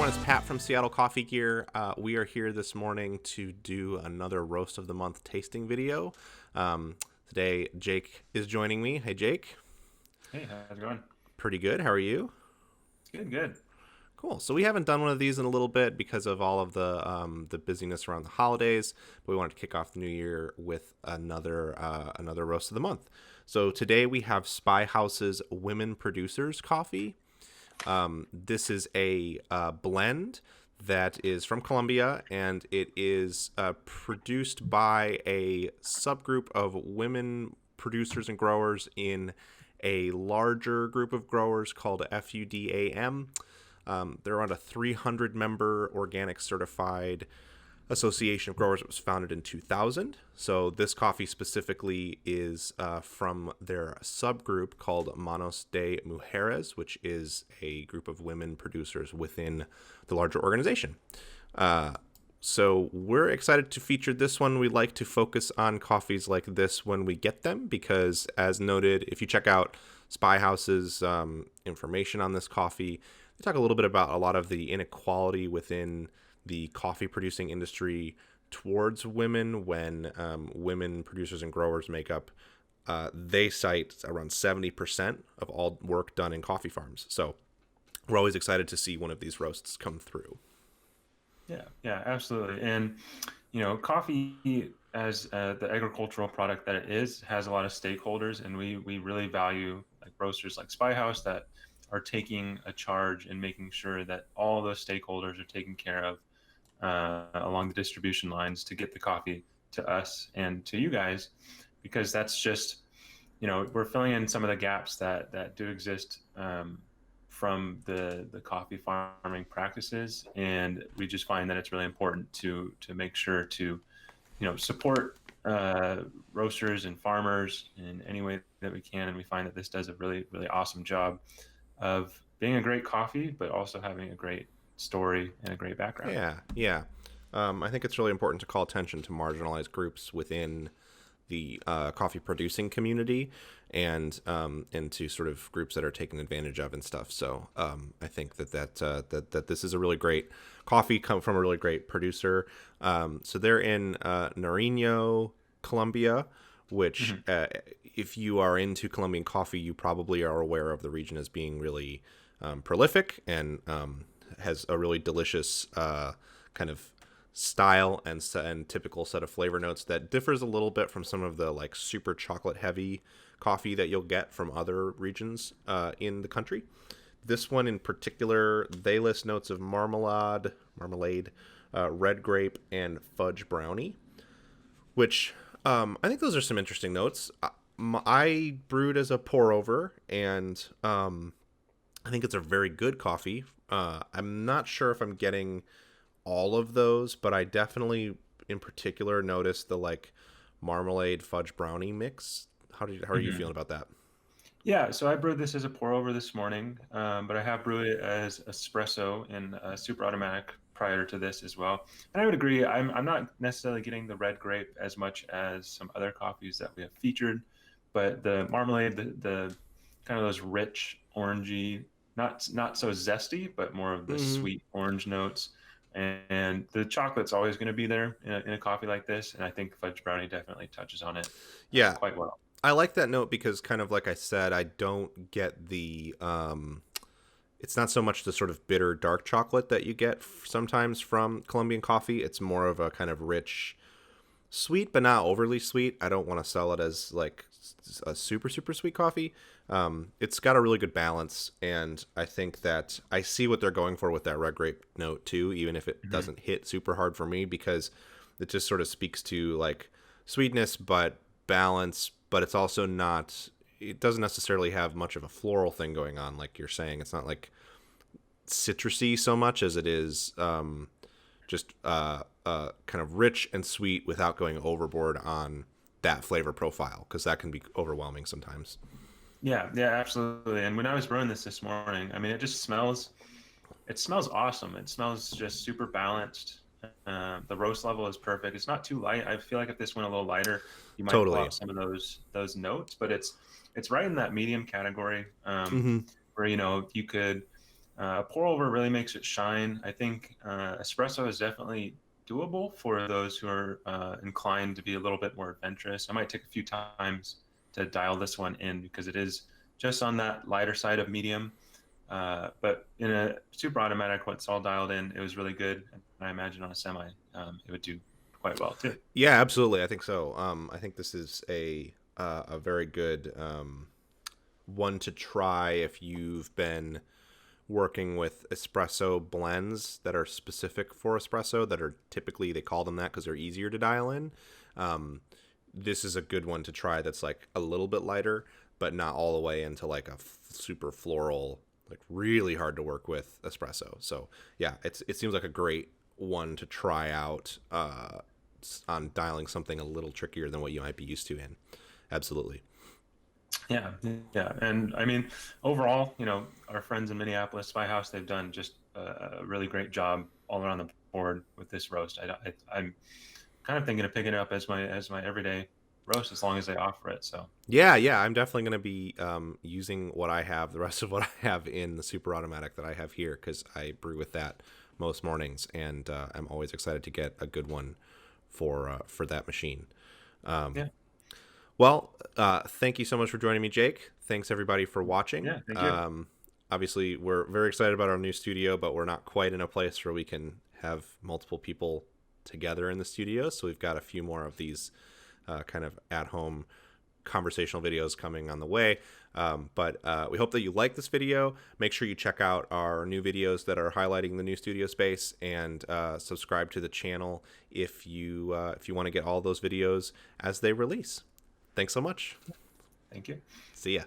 everyone, it's Pat from Seattle Coffee Gear. We are here this morning to do another Roast of the Month tasting video. Today, Jake is joining me. Hey, Jake. Hey, how's it going? Pretty good. How are you? Good, good. Cool. So we haven't done one of these in a little bit because of all of the busyness around the holidays. But we wanted to kick off the new year with another Roast of the Month. So today we have Spyhouse's Women Producers Coffee. This is a blend that is from Colombia, and it is produced by a subgroup of women producers and growers in a larger group of growers called FUDAM. They're around a 300 member organic certified association of growers. It was founded in 2000. So this coffee specifically is from their subgroup called Manos de Mujeres, which is a group of women producers within the larger organization. So we're excited to feature this one. We like to focus on coffees like this when we get them because, as noted, if you check out Spyhouse's information on this coffee, they talk a little bit about a lot of the inequality within the coffee producing industry towards women when women producers and growers make up, they cite around 70% of all work done in coffee farms. So we're always excited to see one of these roasts come through. Yeah, absolutely. And coffee as the agricultural product that it is has a lot of stakeholders, and we really value like roasters like Spyhouse that are taking a charge and making sure that all those stakeholders are taken care of along the distribution lines to get the coffee to us and to you guys, because that's just, we're filling in some of the gaps that do exist from the coffee farming practices, and we just find that it's really important to make sure to support roasters and farmers in any way that we can, and we find that this does a really really awesome job of being a great coffee, but also having a great story and a great background. Yeah. I think it's really important to call attention to marginalized groups within the coffee producing community and to sort of groups that are taken advantage of and stuff. So I think that this is a really great coffee come from a really great producer. So they're in Nariño, Colombia, which Mhm. if you are into Colombian coffee, you probably are aware of the region as being really prolific and has a really delicious kind of style and typical set of flavor notes that differs a little bit from some of the like super chocolate heavy coffee that you'll get from other regions in the country. This one in particular, they list notes of marmalade, red grape, and fudge brownie, which I think those are some interesting notes. I brewed as a pour over, and I think it's a very good coffee. I'm not sure if I'm getting all of those, but I definitely, in particular, noticed the like marmalade fudge brownie mix. How are you Mhm. feeling about that? Yeah, so I brewed this as a pour over this morning, but I have brewed it as espresso in super automatic prior to this as well. And I would agree, I'm not necessarily getting the red grape as much as some other coffees that we have featured, but the marmalade, the kind of those rich orangey, not so zesty, but more of the Hmm. sweet orange notes. And the chocolate's always going to be there in a coffee like this, and I think fudge brownie definitely touches on it Yeah, quite well. I like that note because kind of like I said, I don't get the it's not so much the sort of bitter dark chocolate that you get sometimes from Colombian coffee. It's more of a kind of rich sweet, but not overly sweet. I don't want to sell it as like a super super sweet coffee. It's got a really good balance, and I think that I see what they're going for with that red grape note too, even if it Mhm. doesn't hit super hard for me because it just sort of speaks to like sweetness but balance, but it's also not. It doesn't necessarily have much of a floral thing going on, like you're saying. It's not like citrusy so much as it is just kind of rich and sweet without going overboard on that flavor profile because that can be overwhelming sometimes. Yeah, absolutely. And when I was brewing this morning, I mean, it smells awesome. It smells just super balanced. The roast level is perfect. It's not too light. I feel like if this went a little lighter, you might pull Totally. out some of those notes, but it's right in that medium category Hmm. where you could. Pour over really makes it shine. I think espresso is definitely doable for those who are inclined to be a little bit more adventurous. I might take a few times to dial this one in because it is just on that lighter side of medium. But in a super automatic, once all dialed in, it was really good. And I imagine on a semi, it would do quite well too. Yeah, absolutely. I think so. I think this is a very good one to try if you've been working with espresso blends that are specific for espresso, that are typically, they call them that because they're easier to dial in. This is a good one to try that's like a little bit lighter, but not all the way into like a super floral, like really hard to work with espresso. So yeah, it seems like a great one to try out on dialing something a little trickier than what you might be used to in. Absolutely. Yeah, yeah, and I mean, overall, our friends in Minneapolis, Spyhouse, they've done just a really great job all around the board with this roast. I'm kind of thinking of picking it up as my everyday roast as long as they offer it. So Yeah. I'm definitely going to be using what I have, the rest of what I have in the super automatic that I have here, because I brew with that most mornings, and I'm always excited to get a good one for that machine. yeah, Well, thank you so much for joining me, Jake. Thanks everybody for watching. yeah, thank you. Obviously, we're very excited about our new studio, but we're not quite in a place where we can have multiple people together in the studio. So we've got a few more of these kind of at-home conversational videos coming on the way. But we hope that you like this video. Make sure you check out our new videos that are highlighting the new studio space, and subscribe to the channel if you want to get all those videos as they release. Thanks so much. Thank you. See ya.